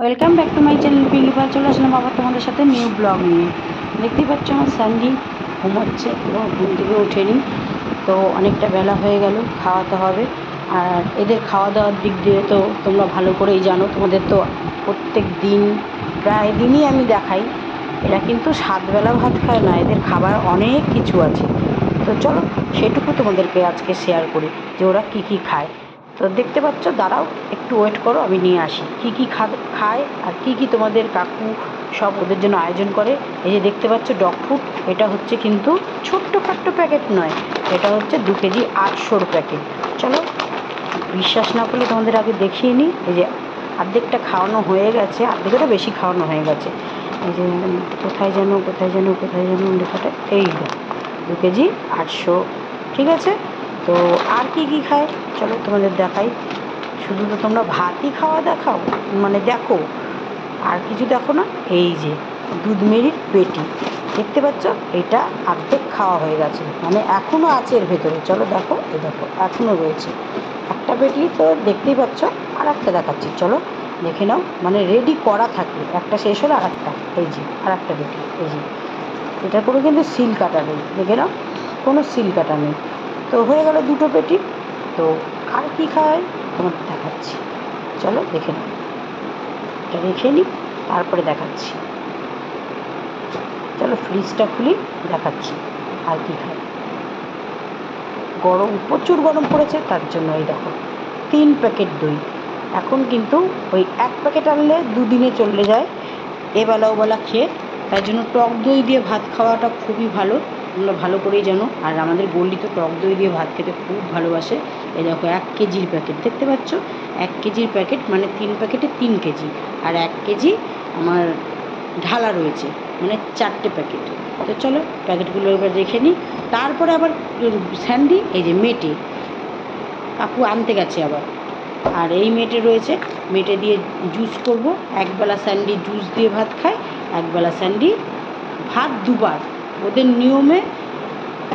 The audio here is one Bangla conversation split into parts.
Welcome back to my channel Pinkipal. চলে আসলাম আবার তোমাদের সাথে নিউ ব্লগ নিয়ে। দেখতেই পাচ্ছ আমার স্যান্ডি ঘুমাচ্ছে এবং ঘুম থেকে ওঠেনি, তো অনেকটা বেলা হয়ে গেল, খাওয়াতে হবে। আর এদের খাওয়া দাওয়ার দিক দিয়ে তো তোমরা ভালো করেই জানো, তোমাদের তো প্রত্যেক দিন প্রায় দিনই আমি দেখাই। এরা কিন্তু 7 বেলা ভাত খায় না, এদের খাবার অনেক কিছু আছে। তো চলো সেটুকু তোমাদেরকে আজকে শেয়ার করি যে ওরা কী কী খায়। তো দেখতে পাচ্ছ, দাঁড়াও একটু ওয়েট করো, আমি নিয়ে আসি কী কী খায় আর কী কী তোমাদের কাকু সব ওদের জন্য আয়োজন করে। এই যে দেখতে পাচ্ছ ডগ ফুড, এটা হচ্ছে কিন্তু ছোট্ট খাট্ট প্যাকেট নয়, এটা হচ্ছে 2 কেজি 800 প্যাকেট। চলো, বিশ্বাস না করলে তোমাদের আগে দেখিয়ে নিই। এই যে অর্ধেকটা খাওয়ানো হয়ে গেছে, অর্ধেকেরও বেশি খাওয়ানো হয়ে গেছে। এই যে কোথায় যেন লেখাটা, এই 2 কেজি 800, ঠিক আছে। তো আর কি কি খায় চলো তোমাদের দেখাই। শুধু তো তোমরা ভাতই খাওয়া দেখাও, মানে দেখো, আর কিছু দেখো না। এই যে দুধ মেরির পেটি দেখতে পাচ্ছ, এটা অর্ধেক খাওয়া হয়ে গেছে, মানে এখনও আছে এর ভেতরে। চলো দেখো, এই দেখো এখনও রয়েছে একটা পেটি, তো দেখতেই পাচ্ছ। আর একটা দেখাচ্ছি, চলো দেখে নাও, মানে রেডি করা থাকে, একটা শেষ হলো আর একটা। এই যে আর একটা পেটি, এই যে এটার কোনো কিন্তু সিল কাটা নেই, দেখে নাও কোনো সিল কাটা নেই। তো হয়ে গেল 2টো পেটি। তো আর কি খায় তোমাদের দেখাচ্ছি, চলো দেখে নাও। এটা রেখে নিই, তারপরে দেখাচ্ছি। চলো ফ্রিজটা খুলি, দেখাচ্ছি আর কি খায়। গরম, প্রচুর গরম পড়েছে, তার জন্য এই দেখো 3 প্যাকেট দই। এখন কিন্তু ওই 1 প্যাকেট আনলে 2 দিনে চলে যায়, এবেলা ওবেলা খেয়ে। তাই জন্য টক দই দিয়ে ভাত খাওয়াটা খুবই ভালো, তোমরা ভালো করেই জানো। আর আমাদের গল্লি তো টক দই দিয়ে ভাত খেতে খুব ভালোবাসে। এই দেখো 1 কেজির প্যাকেট দেখতে পাচ্ছ, 1 কেজির প্যাকেট, মানে 3 প্যাকেটে 3 কেজি, আর 1 কেজি আমার ঢালা রয়েছে, মানে 4টে প্যাকেট। তো চলো প্যাকেটগুলো এবার রেখে নিই, তারপরে আবার স্যান্ডি এই যে মেটে কাকু আনতে গেছে আবার। আর এই মেটে রয়েছে, মেটে দিয়ে জুস করব। একবেলা স্যান্ডি জুস দিয়ে ভাত খায়, একবেলা স্যান্ডি ভাত দুবার। ওদের নিয়মে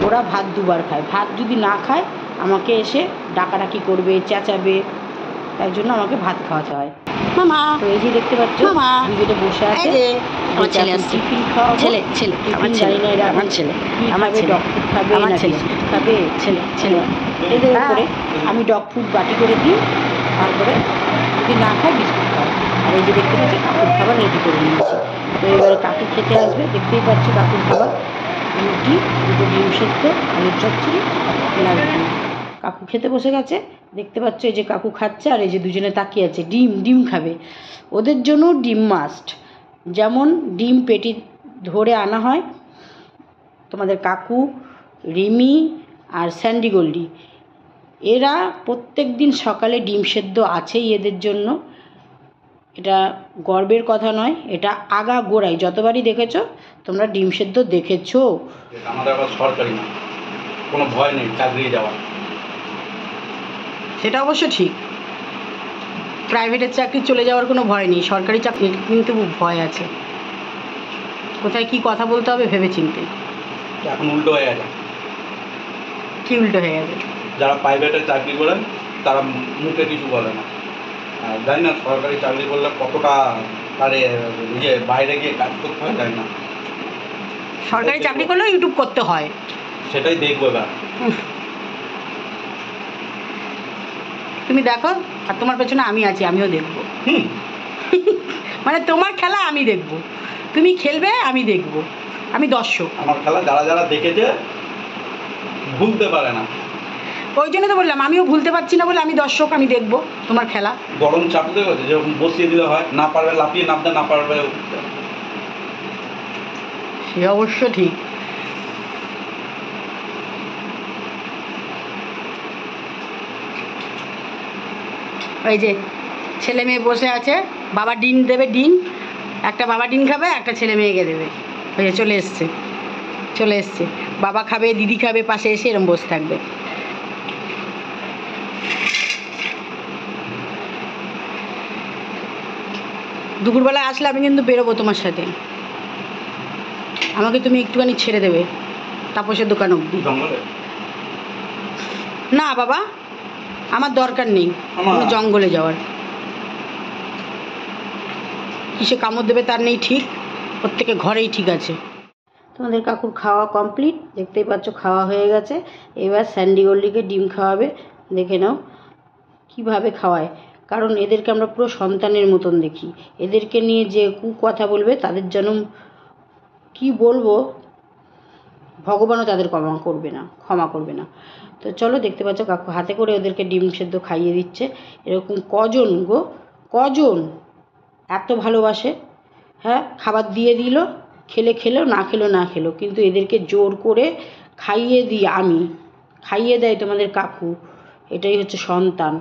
ওরা ভাত দুবার খায়, ভাত যদি না খায় আমাকে এসে ডাকাডাকি করবে, চেঁচাবে, তাই জন্য আমাকে ভাত খাওয়াতে হয়। মামা, তো এই যে দেখতে পাচ্ছ মামা দুজনে বসে আছে। আমার ছেলে আসছে, টিফিন খাওয়াবো, ছেলে ছেলে আমার টিফিন ছেলে, জানি না এরা আমার ছেলে, কী আমার খাবে, ছেলে, ডগ ফুড খাবে আমার না ছেলে, বিস্কুট খাবে। ছেলে ছেলে এদের উপরে আমি ডগ ফুড বাটি করে দিই, তারপরে যদি না খায় বিস্কুট খায়। আর এই যে দেখতে পাচ্ছি কাকুর খাবার রেডি করে নিয়েছি। তো এবারে কাকু খেতে আসবে, দেখতেই পাচ্ছি কাকুর খাবার, রুটি, 2টো ডিম সেদ্ধ, আলুর চচ্চড়ি, পেঁয়াজ দিয়ে কাকু খেতে বসে গেছে। দেখতে পাচ্ছ এই যে কাকু খাচ্ছে, আর এই যে দুজনে তাকিয়ে আছে, ডিম খাবে। ওদের জন্য ডিম মাস্ট, যেমন ডিম পেটি ধরে আনা হয় তোমাদের কাকু, রিমি আর স্যান্ডি গোল্ডি, এরা প্রত্যেক দিন সকালে ডিম সেদ্ধ আছেই এদের জন্য। এটা গর্বের কথা নয়, এটা আগা গোড়াই যতবারই দেখেছো তোমরা ডিম সেদ্ধ দেখেছো। আমাদের আবার সরকারি না, কোনো ভয় নেই চাকরি যাওয়ার। সেটা অবশ্য ঠিক, প্রাইভেটের চাকরি চলে যাওয়ার কোনো ভয় নেই, সরকারি চাকরি কিন্তু ভয় আছে। কোথায় কি কথা বলতে হবে ভেবে চিনতে। এখন উল্টো হয়ে গেছে, কি উল্টো হয়ে গেছে? যারা প্রাইভেটে চাকরি করেন তারা মুখে কিছু বলে না। আর জানি না সরকারি চাকরি করলে কতটা তারে বাইরে গিয়ে কাজ করতে হয়, জানি না। সরকারি চাকরি করলেও ইউটিউব করতে হয়, সেটাই দেখবো এবার। তুমি দেখো, আর তোমার পেছনে আমি আছি, আমিও দেখবো। মানে তোমার খেলা আমি দেখবো, তুমি খেলবে আমি দেখবো, আমি দর্শক। আমার খেলা যারা যারা দেখেছে ভুলতে পারে না। ওই জন্য তো বললাম, আমিও ভুলতে পারছি না বলে আমি দর্শক, আমি দেখবো তোমার খেলা। গরম চাপুতে গেছে, যেরকম বসিয়ে দিলে হয়, না পারবে লাফিয়ে নামতে, না পারবে উঠতে। সে অবশ্য ঠিক। ওই যে ছেলে মেয়ে বসে আছে, বাবা ডিম দেবে, ডিম একটা বাবা ডিম খাবে, একটা ছেলে মেয়েকে দেবে। ওই যে চলে এসছে, বাবা খাবে, দিদি খাবে, পাশে এসে এরম বসে থাকবে। দুপুরবেলায় আসলে আমি কিন্তু বেরোবো তোমার সাথে, আমাকে তুমি একটুখানি ছেড়ে দেবে তাপসের দোকান অবধি। না বাবা, আমার দরকার নেই কোনো জঙ্গলে যাওয়ার। কিসে কামড় দেবে তার নেই ঠিক, প্রত্যেকে ঘরেই ঠিক আছে। তোমাদের কাকুর খাওয়া কমপ্লিট, দেখতেই পাচ্ছ খাওয়া হয়ে গেছে। এবার স্যান্ডি গোল্ডিকে ডিম খাওয়াবে, দেখে নাও কীভাবে খাওয়ায়। কারণ এদেরকে আমরা পুরো সন্তানের মতন দেখি, এদেরকে নিয়ে যে কথা বলবে তাদের যেন কি বলবো, ভগবানও তাদের ক্ষমা করবে না। তো চলো, দেখতে পাচ্ছ কাকু হাতে করে ওদেরকে ডিম সেদ্ধ খাইয়ে দিচ্ছে। এরকম কজন গো, কজন এত ভালোবাসে? হ্যাঁ, খাবার দিয়ে দিল, খেলো, না খেলো, কিন্তু এদেরকে জোর করে খাইয়ে দিই আমি, খাইয়ে দেয় তোমাদের কাকু। এটাই হচ্ছে সন্তান।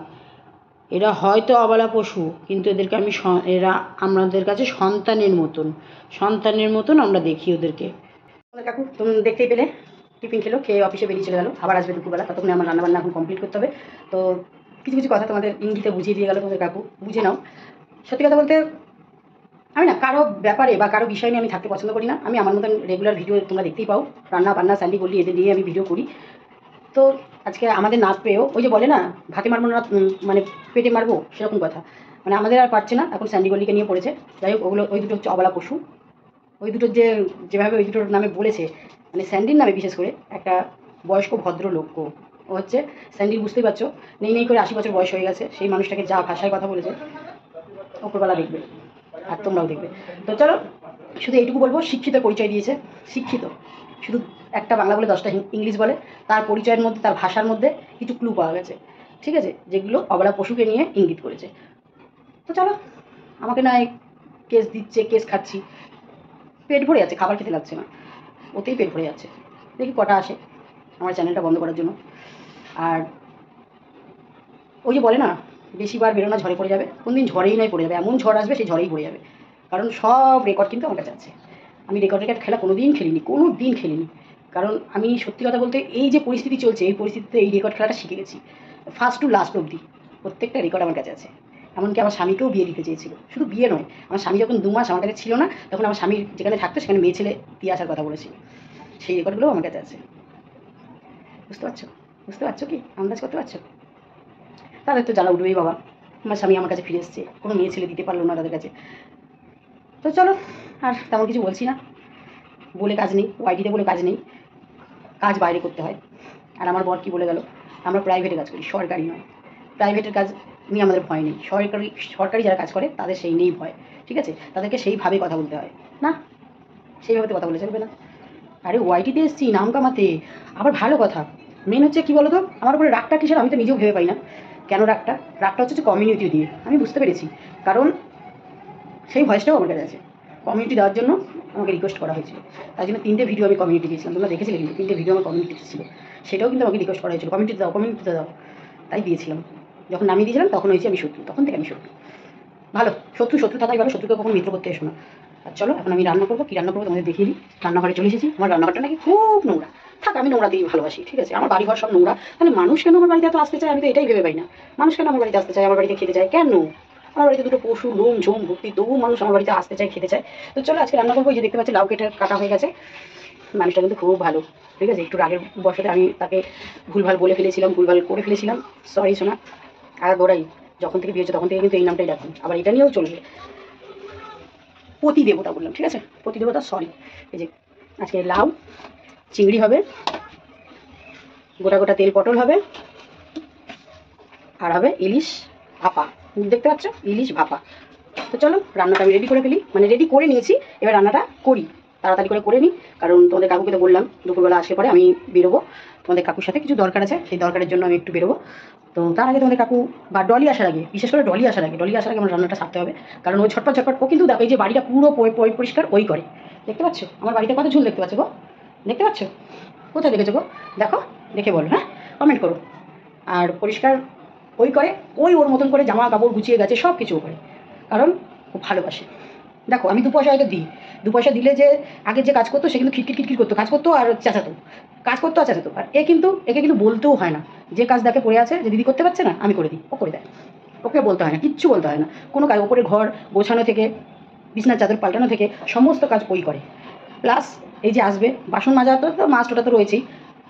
এরা হয়তো অবলা পশু, কিন্তু এদেরকে এরা আমাদের কাছে সন্তানের মতন আমরা দেখি ওদেরকে। তোমাদের কাকু তুমি দেখতেই পেলে টিফিন খেলো, খেয়ে অফিসে বেরিয়ে চলে গেলো, আবার আসবে দুপুরবেলা। ততক্ষণে আমার রান্নাবান্না এখন কমপ্লিট করতে হবে। তো কিছু কিছু কথা তোমাদের ইঙ্গিতে বুঝিয়ে দিয়ে গেলো তোমাদের কাকু, বুঝে নাও। সত্যি কথা বলতে আমি না কারো ব্যাপারে বা কারো বিষয় নিয়ে আমি থাকতে পছন্দ করি না। আমি আমার মতন রেগুলার ভিডিও তোমরা দেখতেই পাও, রান্না বান্না স্যান্ডি গোল্ডি এদের নিয়ে আমি ভিডিও করি। তো আজকে আমাদের না পেয়েও, ওই যে বলে না ভাতে মারবো না মানে পেটে মারবো, সেরকম কথা। মানে আমাদের আর পারছে না, এখন স্যান্ডি গোল্ডিকে নিয়ে পড়েছে। যাই হোক, ওই দুটো হচ্ছে অবলা পশু। ওই দুটোর যেভাবে ওই দুটোর নামে বলেছে, মানে স্যান্ডির নামে বিশেষ করে, একটা বয়স্ক ভদ্র লোক ও হচ্ছে স্যান্ডির, বুঝতেই পারছো, নেই করে 80 বছর বয়স হয়ে গেছে। সেই মানুষটাকে যা ভাষায় কথা বলেছে, ওপরবেলা দেখবে আর তোমরাও দেখবে। তো চলো, শুধু এইটুকু বলবো, শিক্ষিত পরিচয় দিয়েছে, শিক্ষিত। শুধু একটা বাংলা বলে 10টা ইংলিশ বলে, তার পরিচয়ের মধ্যে, তার ভাষার মধ্যে কিছু ক্লু পাওয়া গেছে, ঠিক আছে, যেগুলো অবলা পশুকে নিয়ে ইঙ্গিত করেছে। তো চলো, আমাকে না কেস দিচ্ছে, কেস খাচ্ছি, পেট ভরে যাচ্ছে, খাবার খেতে লাগছে না, ওতেই পেট ভরে যাচ্ছে। দেখি কটা আসে আমার চ্যানেলটা বন্ধ করার জন্য। আর ওই যে বলে না, বেশিবার বেরোনা ঝড়ে পড়ে যাবে, কোনদিন ঝড়েই নয় পড়ে যাবে, এমন ঝড় আসবে সেই ঝড়েই পড়ে যাবে। কারণ সব রেকর্ড কিন্তু আমার কাছে আছে। আমি রেকর্ড খেলা কোনো দিন খেলিনি। কারণ আমি সত্যি কথা বলতে, এই যে পরিস্থিতি চলছে, এই পরিস্থিতিতে এই রেকর্ড খেলাটা শিখে গেছি, ফার্স্ট টু লাস্ট অবধি প্রত্যেকটা রেকর্ড আমার কাছে আছে। এমনকি আমার স্বামীকেও বিয়ে দিতে চেয়েছিল, শুধু বিয়ে নয়, আমার স্বামী যখন 2 মাস আমার কাছে ছিল না, তখন আমার স্বামীর যেখানে থাকতো সেখানে মেয়ে ছেলে দিয়ে আসার কথা বলেছিল, সেই রেকর্ডগুলোও আমার কাছে আছে। বুঝতে পারছো কি, আন্দাজ করতে পারছো? তাদের তো জ্বালা উঠবেই বাবা, আমার স্বামী আমার কাছে ফিরে এসছে, কোনো মেয়ে ছেলে দিতে পারলো না তাদের কাছে। তো চলো, আর তেমন কিছু বলছি না, বলে কাজ নেই, ওয়াইটিতে বলে কাজ নেই, কাজ বাইরে করতে হয়। আর আমার বর কি বলে গেল, আমরা প্রাইভেটে কাজ করি, সরকারি নয়। প্রাইভেটের কাজ নিয়ে আমাদের ভয় নেই, সরকারি যারা কাজ করে তাদের সেই নেই ভয়, ঠিক আছে, তাদেরকে সেইভাবে কথা বলতে হয় না, সেইভাবে তো কথা বলে চলবে না। আরে ওয়াইটিতে এসছি নাম কামাতে, আবার ভালো কথা। মেন হচ্ছে কী বলো তো, আমার উপরে রাগটা কিসের আমি তো নিজেও ভেবে পাই না। কেন রাগটা হচ্ছে কমিউনিটি দিয়ে, আমি বুঝতে পেরেছি। কারণ সেই ভয়েসটাও আমার কাছে আছে, কমিউনিটি দেওয়ার জন্য আমাকে রিকোয়েস্ট করা হয়েছিল। তাই জন্য 3টে ভিডিও আমি কমিউনিটি দিয়েছিলাম, তোমরা দেখেছিলে কিন্তু 3টে ভিডিও আমার কমিউনিটিতে ছিল, সেটাও কিন্তু আমাকে রিকোয়েস্ট করা হয়েছিল, কমিউনিটিতে দাও, তাই দিয়েছিলাম। যখন নামিয়ে দিয়েছিলাম তখন হয়েছে আমি শত্রু, তখন থেকে আমি শত্রু। ভালো, শত্রু থাকাই ভালো, শত্রুকে কখন মিত্র করতে এসো না। আর চলো, এখন আমি রান্না করবো, কী রান্না করবো তোমাদের দেখিয়ে দিই। রান্নাঘরে চলে এসেছি, আমার রান্নাঘরটা নাকি খুব নোংরা। থাক, আমি নোংরা দিয়ে ভালোবাসি, ঠিক আছে, আমার বাড়িঘর সব নোংরা, তাহলে মানুষ কেন আমার বাড়িতে এত আসতে চায়, আমি তো এটাই ভেবে পাই না। মানুষ কেন আমার বাড়িতে আসতে চায়, আমার বাড়িতে খেতে চায় কেন? আমার বাড়িতে দুটো পশু লোম ঝোম ভর্তি, তবু মানুষ আমার বাড়িতে আসতে চায়, খেতে চায়। তো চলো আজকে রান্না করবো। এই যে দেখতে পাচ্ছি লাউ কাটা হয়ে গেছে। মানুষটা কিন্তু খুব ভালো, ঠিক আছে, একটু রাগের বশতে আমি তাকে ভুলভাল বলে ফেলেছিলাম, ভুলভাল করে ফেলেছিলাম, সরি শোনা। আর গোড়াই যখন থেকে বিয়ে হচ্ছে তখন থেকে কিন্তু এই নামটাই ডাকুন, আবার এটা নিয়েও চলবে, পতি দেবতা বললাম, ঠিক আছে, পতি দেবতা সরি। এই যে আজকে লাউ চিংড়ি হবে, গোটা তেল পটল হবে, আর হবে ইলিশ ভাপা, দেখতে পাচ্ছ, ইলিশ ভাপা। তো চলো রান্নাটা আমি রেডি করে ফেলি, মানে রেডি করে নিয়েছি, এবার রান্নাটা করি, তাড়াতাড়ি করে নিই। কারণ তোমাদের কাকুকে তো বললাম দুপুরবেলা আসলে পরে আমি বেরোবো, তোমাদের কাকুর সাথে কিছু দরকার আছে, সেই দরকারের জন্য আমি একটু বেরোবো। তো তার আগে তোমাদের কাকু বা ডলি আসার আগে, বিশেষ করে ডলি আসার আগে আমার রান্নাটা সারতে হবে। কারণ ওই ঝটপট ও কিন্তু দেখো, এই যে বাড়িটা পুরো পরিষ্কার ওই করে, দেখতে পাচ্ছ আমার বাড়িতে কত ঝুল দেখতে পাচ্ছ গো, দেখতে পাচ্ছ, কোথায় দেখেছো গো, দেখো, দেখে বলো, হ্যাঁ কমেন্ট করো। আর পরিষ্কার ওই করে, ওর মতন করে জামা কাপড় গুছিয়ে গেছে, সব কিছু করে, কারণ খুব ভালোবাসে। দেখো আমি 2 পয়সা হয়তো দিই, 2 পয়সা দিলে যে আগে যে কাজ করতো সে কিন্তু খিটখিট করতো, কাজ করতো আর চেঁচাতো, আর একে কিন্তু বলতেও হয় না, যে কাজ দেখে পড়ে আছে, যে দিদি করতে পারছে না আমি করে দিই, ও করে দেয়, ওকে বলতে হয় না, কিচ্ছু বলতে হয় না, কোনো কাজ। ওপরে ঘর গোছানো থেকে বিছনার চাদর পাল্টানো থেকে সমস্ত কাজ ওই করে। প্লাস এই যে আসবে বাসন মাজা, তো মাছটা তো রয়েছেই।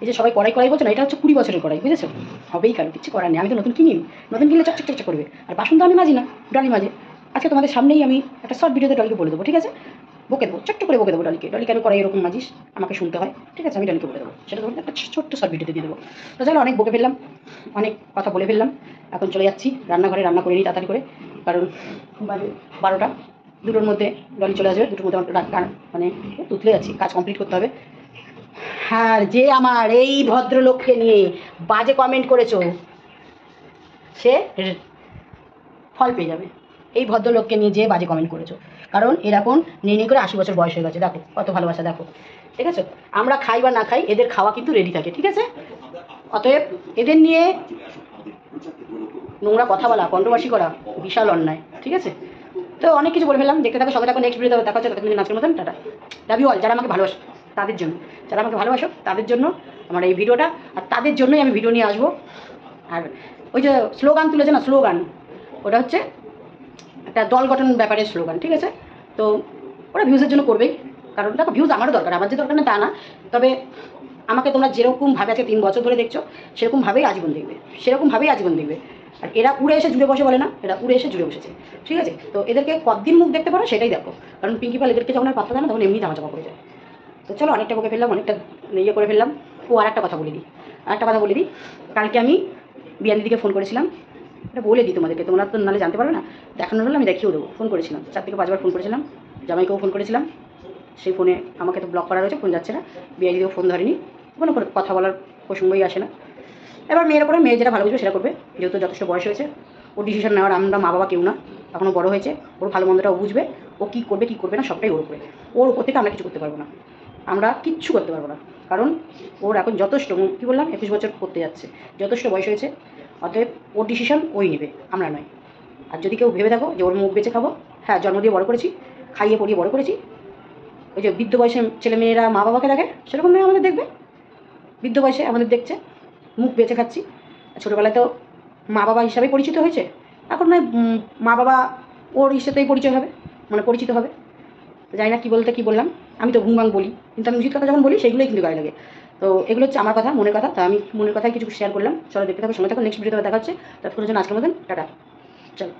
এই যে সবাই কড়াই বলছে না, এটা হচ্ছে 20 বছরের কড়াই, বুঝেছো, হবেই কারো, কিছু করার নেই, আমি তো নতুন কিনলে চকচক করবে। আর বাসন তো আমি মাজি না, ডলি মাঝে, আজকে তোমাদের সামনেই আমি একটা শর্ট ভিডিওতে ডলিকে বলে দেবো, ঠিক আছে? বকে দেবো, ছোট্ট করে বকে দেবো ডলিকে কেন করে এরকম মাজিস, আমাকে শুনতে হয়, ঠিক আছে? আমি ডলিকে বলে দেবো, সেটা তোমাদের একটা ছোট্ট শর্ট ভিডিওতে দিয়ে দেবো। তো চলো, অনেক বকে ফেললাম, অনেক কথা বলে ফেললাম, এখন চলে যাচ্ছি রান্নাঘরে, রান্না করে নিই তাড়াতাড়ি করে, কারণ বাজে 12টা, 2টোর মধ্যে ডলি চলে আসবে, 2টোর মধ্যে মানে তুতলে যাচ্ছি, কাজ কমপ্লিট করতে হবে। আর যে আমার এই ভদ্রলোককে নিয়ে বাজে কমেন্ট করেছো, সে ফল পেয়ে যাবে। এই ভদ্রলোককে নিয়ে যে বাজে কমেন্ট করেছো, কারণ এর এখন নেই করে 80 বছর বয়স হয়ে গেছে, দেখো কত ভালোবাসা, দেখো, ঠিক আছে? আমরা খাই বা না খাই, এদের খাওয়া কিন্তু রেডি থাকে, ঠিক আছে? অতএব এদের নিয়ে নোংরা কথা বলা, কন্ট্রোভার্সি করা বিশাল অন্যায়, ঠিক আছে? তো অনেক কিছু বলে ফেললাম, দেখতে থাকো, সঙ্গে থাকো, নেক্সট ভিডিওতে দেখা হচ্ছে, ততদিন আজকের মতন টাটা। Love you all. যারা আমাকে ভালোবাসো তাদের জন্য, যারা আমাকে ভালোবাসো তাদের জন্য আমার এই ভিডিওটা, আর তাদের জন্যই আমি ভিডিও নিয়ে আসবো। আর ওই যে স্লোগান তুলেছে না, স্লোগান, ওটা হচ্ছে একটা দল গঠন ব্যাপারে স্লোগান, ঠিক আছে? তো ওরা ভিউজের জন্য করবেই, কারণ দেখো ভিউজ আমারও দরকার, আমার যে দরকার না তা না, তবে আমাকে তোমরা যেরকমভাবে আজকে 3 বছর ধরে দেখছো, সেরকমভাবেই আজীবন দেখবে, সেরকমভাবেই আজীবন দেখবে। আর এরা উড়ে এসে জুড়ে বসে বলে না, এরা উড়ে এসে জুড়ে বসেছে, ঠিক আছে? তো এদেরকে কতদিন মুখ দেখতে পারো সেটাই দেখো, কারণ পিঙ্কি পাল এদেরকে যখন আর পাত্তা দেয় না, তখন এমনি ধামাচাপা পড়ে যায়। তো চলো, অনেকটা বকে ফেললাম, অনেকটা ইয়ে করে ফেললাম। ও আর একটা কথা বলে দিই, কালকে আমি বিয়ান দিদিকে ফোন করেছিলাম, এটা বলে দিই তোমাদেরকে, তোমরা তো নাহলে জানতে পারো না, দেখানোর হলে আমি দেখিয়েও দেবো। ফোন করেছিলাম 4 থেকে 5 বার ফোন করেছিলাম, জামাইকেও ফোন করেছিলাম, সেই ফোনে আমাকে তো ব্লক করা রয়েছে, ফোন যাচ্ছে না, বিয়ান দিদিও ফোন ধরেনি, কোনো কথা বলার প্রসঙ্গই আসে না। এবার মেয়ের ওপরে, মেয়ে যেটা ভালো বুঝবে সেটা করবে, যেহেতু যথেষ্ট বয়স হয়েছে, ওর ডিসিশন নেওয়ার আমরা মা বাবা কেউ না, এখনও বড় হয়েছে, ওর ভালো মন্দটা ও বুঝবে, ও কী করবে কী করবে না সবটাই ওর উপরে, ওর উপর থেকে আমরা কিছু করতে পারবো না, আমরা কিচ্ছু করতে পারবো না, কারণ ওর এখন যথেষ্ট, কী বললাম, 21 বছর করতে যাচ্ছে, যথেষ্ট বয়স হয়েছে, অতএব ওর ডিসিশন ওই নেবে, আমরা নয়। আর যদি কেউ ভেবে থাকো যে ওর মুখ বেঁচে খাবো, হ্যাঁ, জন্ম দিয়ে বড় করেছি, খাইয়ে পড়িয়ে বড় করেছি, ওই যে বৃদ্ধ বয়সে ছেলেমেয়েরা মা বাবাকে দেখে, সেরকম মেয়ে আমাদের দেখবে, বৃদ্ধ বয়সে আমাদের দেখছে, মুখ বেঁচে খাচ্ছি। ছোটোবেলায় তো মা বাবা হিসাবে পরিচিত হয়েছে, এখন নয় মা বাবা ওর হিসেবেই পরিচয় হবে, মানে পরিচিত হবে। জানি না কী বলতে কী বললাম, আমি তো ভুংবাং বলি, কিন্তু আমি উচিত কথা যখন বলি সেগুলোই কিন্তু গায়ে লাগে। তো এগুলো হচ্ছে আমার কথা, মনের কথা, তো আমি মনের কথায় কিছু শেয়ার করলাম। চলো দেখতে থাকো, সঙ্গে থাকো, নেক্সট ভিডিওতে দেখা হচ্ছে, ততক্ষণের জন্য আজকের মতন টাটা, চলো।